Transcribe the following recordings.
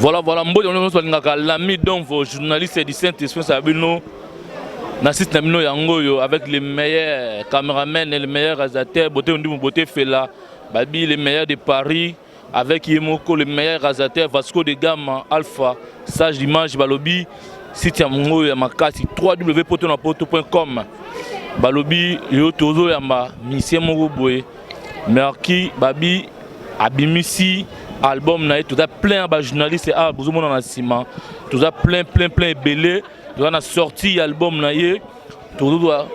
Voilà, l'ami donc vos journalistes du Saint-Esprit Sabino, Nassit Namino Yangoyo, avec les meilleurs caméramens et les meilleurs réalisateurs, Beauté Fela, Babi, les meilleurs de Paris, avec Yemoko, les meilleurs réalisateurs, Vasco de Gama, Alpha, Sage d'Image, Balobi, Siti Yamongo Yamakasi, www.potonapoto.com, Balobi, Yotozo Yama, Mission Mogoboe, Merki, Babi, Abimisi, album naï, tout a plein de journalistes et ah, vous avez ciment, tout a plein belé, tout a sorti album naï, tout a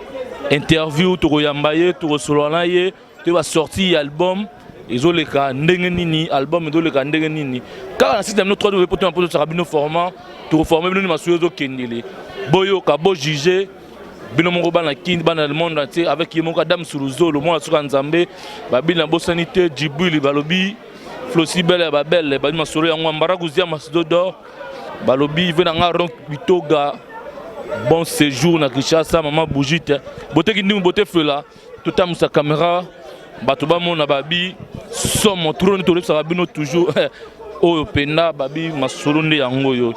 interview, tout a yambaye, tout a solo naï, tout a sorti album, ils ont les cas ndengenini, album ils ont les cas ndengenini. Car on a système notre de pour un peu de sarabino format, tout reformer nous massuyo zo kendele. Boyo kabo jugé, bino mongo bana kin bana le monde entier avec yemoka dame suruzo, le monde sur Nzambe, babina bo sanité, Djibouti balobi. Flossi belle babelle bali masoro yango mbarakuzia masidodo balobi venanga ron bitoga bon séjour na Kinshasa maman bougite bote kindimu bote fela tout amusa caméra batuba mona babi somo trône to lepsa babino toujours o penda babi masoro nde yango yo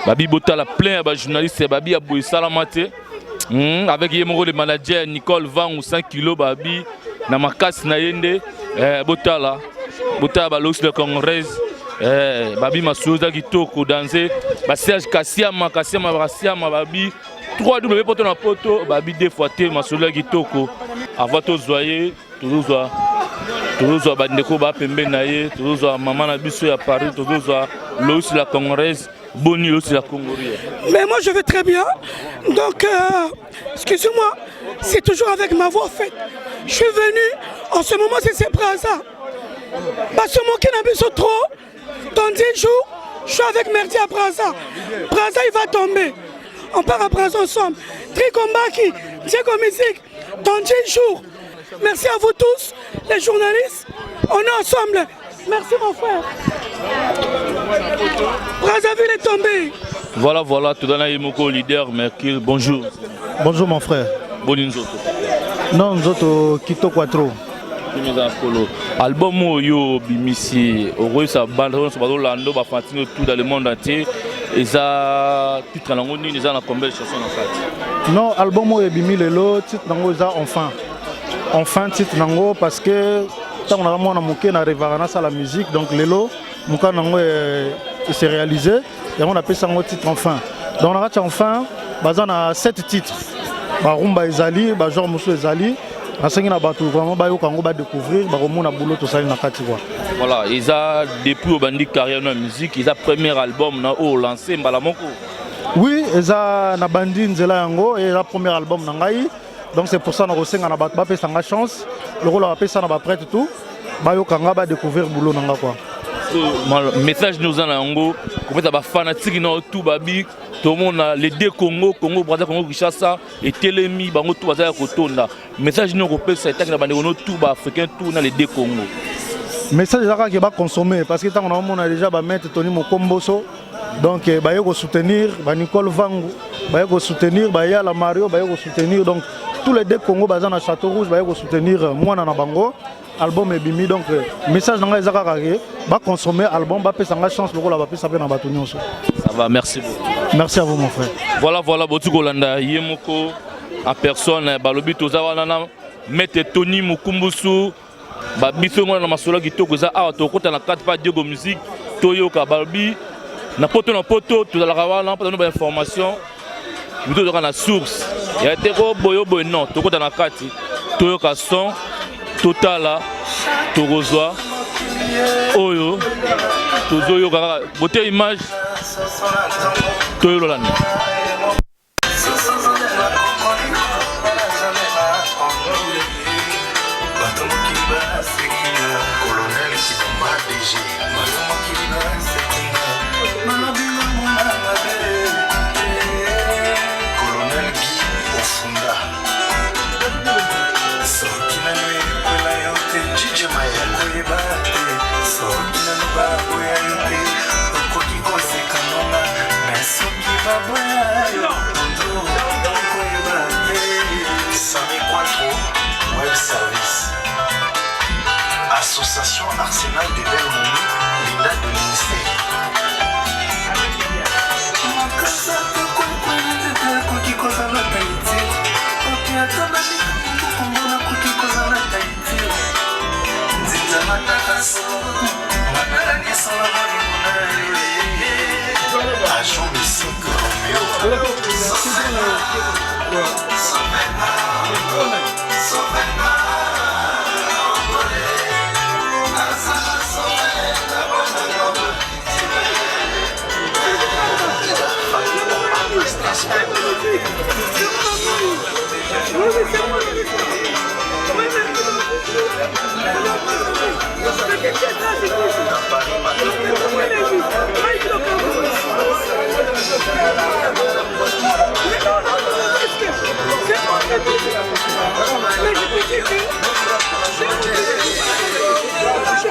babi botala plein ba journaliste babi ya boy salamate avec yemoko le manager Nicole Van 5 kg babi na makasi na yende botala Bota Balox de Congrès, Babi Masouza Kitoko danser, Serge Kassiama, Babi, 3W poto na poto, Babi deux fois té Masouza Kitoko, avant tous zoyer, toujours Bandeko ba pembe naie, toujours maman na biso à Paris, toujours Loïs la Congrès, Boni Loïs la Congolais. Mais moi je vais très bien, donc excusez-moi, c'est toujours avec ma voix en fait. Je suis venu, en ce moment c'est Braza. Parce que mon qui n'a pas trop, dans 10 jours, je suis avec Merdi à Braza. Braza il va tomber. On part à Braza ensemble. Trikombaki, Diego Musique, dans 10 jours. Merci à vous tous, les journalistes. On est ensemble. Merci mon frère. Brazzaville est tombé. Voilà, tout dans Yemoko leader, Mercure, bonjour. Bonjour mon frère. Bonjour Nzoto. Non, Nzoto, Kito Quattro. Album yo bimisi au ça bande sur Lando ba fatino tout dans le monde entier et ça titre na ngoni les na combien de chansons en fait. Non, album yo bimi lelo titre nango za enfin titre nango parce que tant on a vraiment moqué na reverence à la musique donc lelo muka nango s'est réalisé et on appelle ça un titre enfin. Donc on a enfin bazana 7 titres. Ba rumba ezali, ba genre musu ezali. Vraiment découvrir boulot tout ça voilà ils a depuis au bandi carrière dans la musique ils a premier album na o lancé mbalamoko oui ils a na bandi nzela yango et la premier album na ngai donc c'est pour ça na rosenga na ba pesa nga chance le rôle a pesa na ba prête tout ba yo kanga ba découvrir boulot nanga quoi message nous en yango ko pesa ba fanatique na tout babi tout le monde les deux Congo Brazza Congo Kinshasa et Telemi bango tout bazaya kotonda message nous repère ça que na bande tout ba africain tout na les deux Congo message là que ba consommer parce que tant on a déjà ba mettre Tony Mokomboso donc ba yo soutenir ba Nicole Vangu ba yo soutenir ba ya la Mario ba yo soutenir donc tous les deux Congo baza na Château Rouge ba yo soutenir moi na bango album et bimi donc message dans les arrêts va consommer album va pesa nga chance le rôle va pesa bien na bato nyonso. Ça va, merci beaucoup. Merci à vous mon frère. Voilà botu kolanda yemoko en personne balobi tozawa nana mette Tony Mukumbusu ba biso ngona na masolo kitoko za a to kota na 4 pas Diego Musique toyoka balobi na poto tozalaka wana pas de information nous tozoka na source ya te ko boyo non to kota na kati toyoka son Totala, Torozwa, Oyo, Tozoyo, beauté image, Toyolani. Association Arsenal de Belmondo, Linda de ministère. Je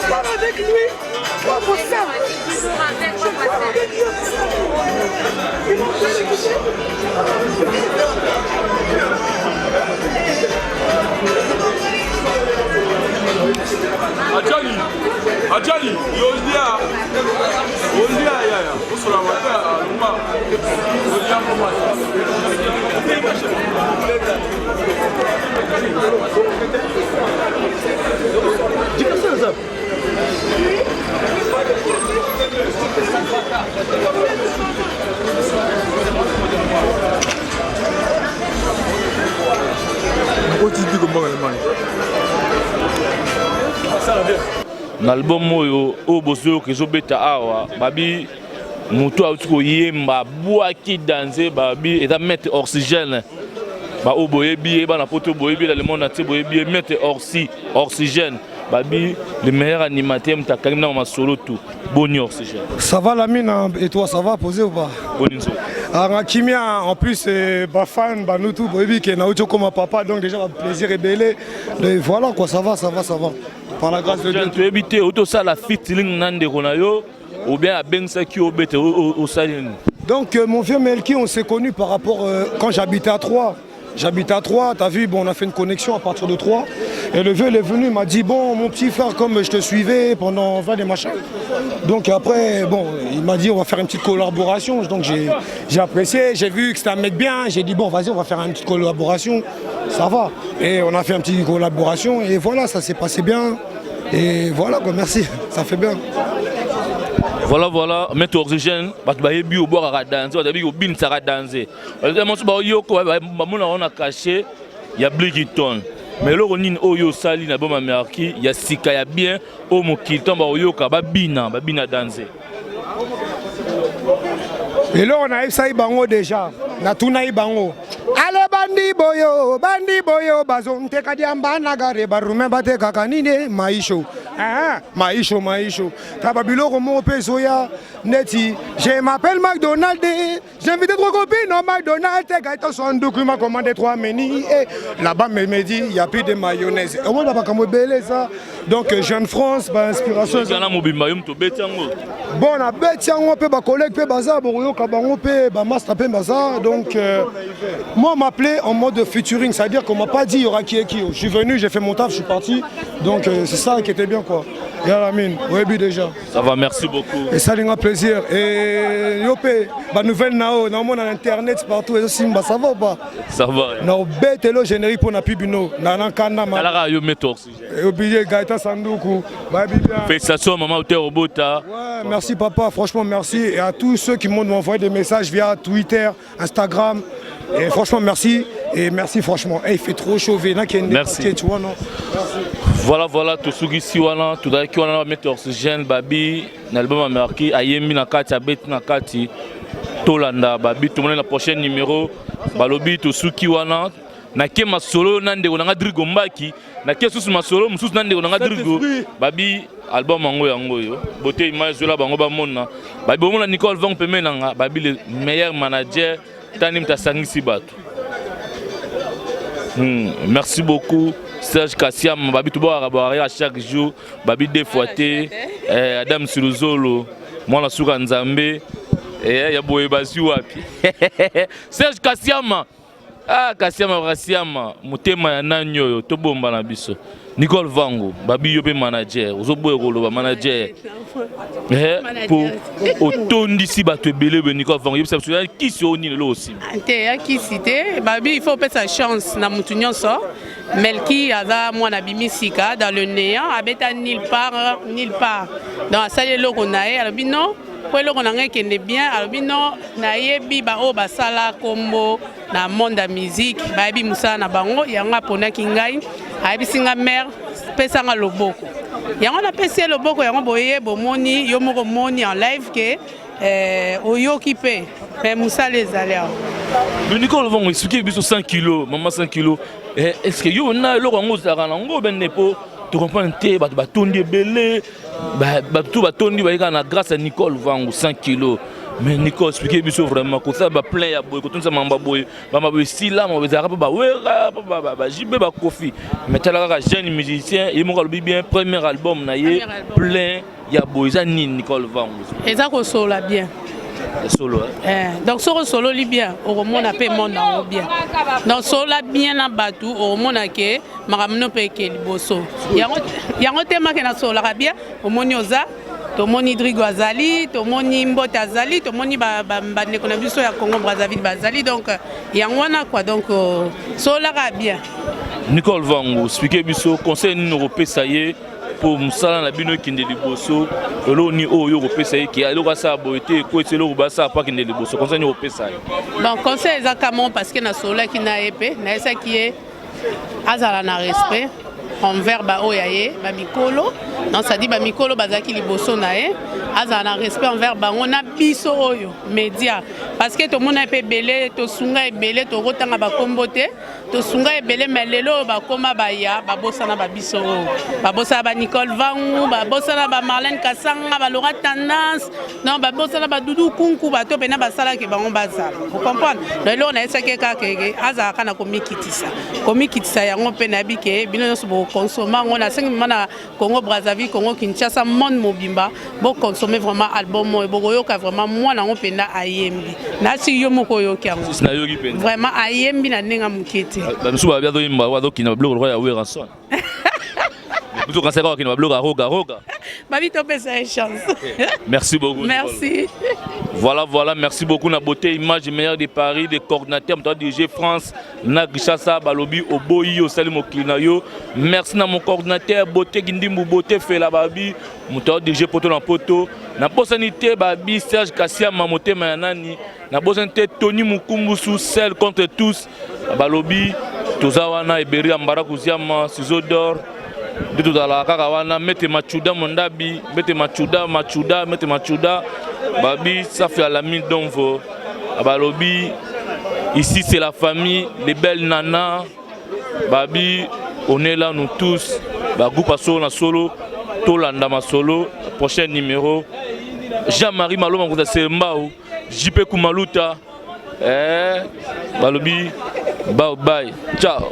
parle avec lui pour ça. Ajali, yondia ya, usura wata, luma, yondia mama. L'album oyo obozo kezo beta awa babi mutu auti ko yemba boaki danser babi et mettre oxygène ba oboyebi ba na poto boyebi dans le monde entier boyebi mettre oxygène babi le meilleur animateur mtakali na masolo tout boni oxygène. Ça va la mine et toi ça va poser ou pas? Boni nzo. Alors Kimia en plus ba fan ba nous tout boyebi que na auto comme papa donc déjà plaisir et belé voilà quoi ça va. Par la grâce de Dieu. Tu éviter auto ça la featuring nande konayo ou bien à bensa qui obete au salin. Donc mon vieux Melki on s'est connu par rapport quand j'habitais à Troyes. T'as vu, bon, on a fait une connexion à partir de Troyes. Et le vieux il est venu, il m'a dit, bon, mon petit frère, comme je te suivais pendant 20 des machins. Donc après, bon, il m'a dit, on va faire une petite collaboration. Donc j'ai apprécié, j'ai vu que c'était un mec bien. J'ai dit, bon, vas-y, on va faire une petite collaboration. Ça va. Et on a fait une petite collaboration. Et voilà, ça s'est passé bien. Et voilà, quoi, merci. Ça fait bien. Voilà, mettre oxygène, parce que bayebi au boire à danser, bayebi au bin ça à danser. Moi je ba yoko ba mona on a caché, il y a Bligiton. Mais là on in oyo sali na boma merki, il y a sika ya bien au mokiton ba yoka ba bina danser. Et là on a essayé bango déjà, na tuna bango. Ale bandi boyo bazonte kadiamba nagare barume bate kakanine maisho. Maisho. Tababilo Romo Pesoya, Neti. Je m'appelle McDonald. J'ai invité 3 copines au McDonald's. Gaëtan Sandouk m'a commandé 3 menus. Et là-bas, me dit, il n'y a plus de mayonnaise. On va pas comme belé ça. Donc, Jeune France, inspiration. Bon, on a bêté, on peut ba collègue, peut bazar, bon, on peut ba master, peut bazar. Donc, moi, on m'appelait en mode featuring, c'est-à-dire qu'on m'a pas dit il y aura qui. Je suis venu, j'ai fait mon taf, je suis parti. Donc, c'est ça qui était bien, quoi. Et à la mine, oui, déjà. Ça va, merci beaucoup. Et ça, c'est un plaisir. Et Yopé, bah nouvelle Nao, dans mon internet partout, et aussi, bah ça va ou pas? Ça va. Non, bête et le générique pour na pibino, na kanama. Alors, yo mettre oxygène. Et oublié Gaëtan Sandoukou. Bah bien. Félicitations maman au robota. Ouais, merci papa, franchement merci. Et à tous ceux qui m'ont envoyé des messages via Twitter, Instagram. Et franchement merci. Et merci franchement. Et il fait trop chaud, merci. Tu vois, non? Merci. Voilà, tout ce qui est là, tout ce qui est mettre oxygène, babi, l'album américain, ayemi nakati, abet nakati, tolanda, babi, tout le monde le prochain numéro, balobi, tout ce qui est là, nake masolo nande onanga drigo mbaki, nake susu masolo, mususu nande onanga drigo, babi, album yango yo, beauté image là, bango ba mona, babi omona Nicole Van Pemenanga, babi le meilleur manager, tanim ta sangisi bato. Merci beaucoup. Serge Kassiam, babi tout boire à chaque jour, babi défoité, Adam Suluzolo, moi la souka Nzambe, et ya boye basi wapi. Serge Kassiam, Ah, Kasiama, Mutema ya nanyo, Tobomba na biso. Nicole Vango, Babi Yobe manager, Ozobo Rolo manager. Pour autant d'ici bateau belé Nicole Vango, c'est parce qui sont ni le aussi. Ante qui cité, Babi il faut peut sa chance na mutunyon so. Melki aza mwana bimisika dans le néant, abeta nulle part. Dans la salle loko nae, alors non. Pour le qu'on qui est bien, alors non, naïebi ba o basala combo na monde de musique, baïbi musa na bango, yanga pona kingai, aïbi singa mère, pesa nga loboko. Yanga na pesa loboko, yanga boye bomoni, yomoko moni en live que oyo qui paie, mais musa les aléas. Mais Nicole vont expliquer biso 100 kilos, maman 100 kilos. Est-ce que yo na lo ngo za rango ben nepo? Tu comprends te ba tondi belé ba tout ba tondi ba na grâce à Nicole Vango 100 kilos. Mais Nicole expliquer biso vraiment que ça ba plein ya boy ko tout ça mamba boy si là mo bezara ba wera ba jibe ba kofi. Mais tala ka jeune musicien il mo ko bien premier album na ye plein ya boy ça ni Nicole Vango. Et ça ko sola bien. Solo donc solo li bien au monde a pas monde bien donc solo bien na batu au monde ke makamno pe ke liboso yango tema ke na solo bien au moni oza to moni Drigo azali to moni Mbota azali to moni ba ndeko na biso ya Congo Brazzaville bazali donc yango na quoi donc solo bien. Nicole Vango expliquer biso conseil ni européen ça y est pour musala na bino kinde liboso elo ni oyo kopesa ki alo ka sa boité ko tselo ba sa pa kinde liboso conseil ni opesa. Bon conseil exactement parce que na sola ki na épée na esa qui est azala na respect envers ba oyaye ba mikolo donc ça dit ba mikolo bazaki liboso na e azala na respect envers bango na biso oyo média parce que to mona pe belé to sunga e belé to rotanga ba kombote to sunga e belé melelo ba koma ba ya ba bosana ba biso ba bosa ba Nicole Vango ba bosana ba Marlène Kasanga ba Laura Tendance non ba bosana ba Doudou Kunku ba to pena ba sala ke bango bazala vous comprenez donc là on a esa ke ka ke azala kana komikitisa yango pe na bike bino so consommer on a 5 mana Congo Brazzaville Congo Kinshasa monde mobimba bo consommer vraiment album mo bo yoka vraiment moi na openda ayembi na si yo moko yoki yango vraiment ayembi na nenga mukete ba msu ba biazo imba wa doki na blog ya Weranson plutôt quand c'est quoi qui na blog roga babi to pesa chance. Merci beaucoup. Merci. Voilà, merci beaucoup na beauté image meilleure de Paris des coordinateurs de DG France na Gishasa Balobi Oboyi au Salimo Klinayo. Merci na mon coordinateur beauté Gindimbu beauté fait la babi moteur DG poto na poto na posanité babi Serge Kassia Mamote Manani na posanité Tony Mukumbusu celle contre tous Balobi Tozawana Iberi Ambara Kuziama Sizodor de tout à la Karawana, mettez Machuda Mondabi, mettez Machuda, mettez Machuda, Babi, ça fait à la mine d'Onvo, Balobi, ici c'est la famille, les belles nanas, Babi, on est là nous tous, Bagou Passo, na solo, Tolanda ma solo, prochain numéro, Jean-Marie Malo, on c'est Mbao, JP Kumaluta, Balobi, bye, ciao.